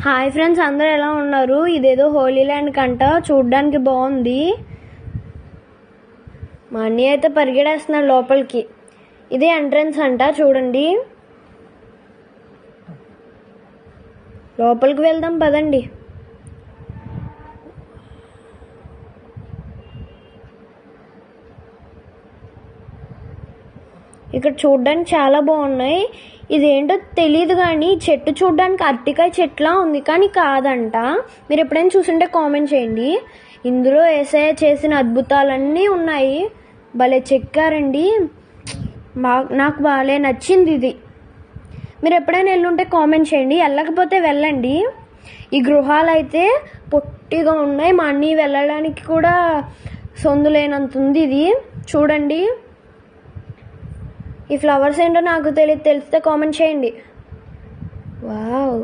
Hi friends, అందరూ ఎలా ఉన్నారు? ఇదేదో హోలీ ల్యాండ్ కంట, చూడ్డానికి బాగుంది. మా అన్నయ్య అయితే పరిగెడేస్తున్నాడు లోపలికి. ఇదే ఎంట్రన్స్ అంట, చూడండి. లోపలికి వెళ్దాం పదండి. ఇక్కడ చూడ్డానికి చాలా బాగున్నాయి. ఇదేంటో తెలియదు కానీ చెట్టు చూడ్డానికి అరటికాయ చెట్లా ఉంది, కానీ కాదంట. మీరు ఎప్పుడైనా చూసుంటే కామెంట్ చేయండి. ఇందులో యేసయ్య చేసిన అద్భుతాలన్నీ ఉన్నాయి. భలే చెక్కారండి. నాకు బాగా నచ్చింది ఇది. మీరు ఎప్పుడైనా వెళ్ళుంటే కామెంట్ చేయండి, వెళ్ళకపోతే వెళ్ళండి. ఈ గృహాలు అయితే పొట్టిగా ఉన్నాయి. మా అన్నీ వెళ్ళడానికి కూడా సొందులేనంత ఉంది ఇది. చూడండి. ఈ ఫ్లవర్స్ ఏంటో నాకు తెలిస్తే కామెంట్ చేయండి. వావ్.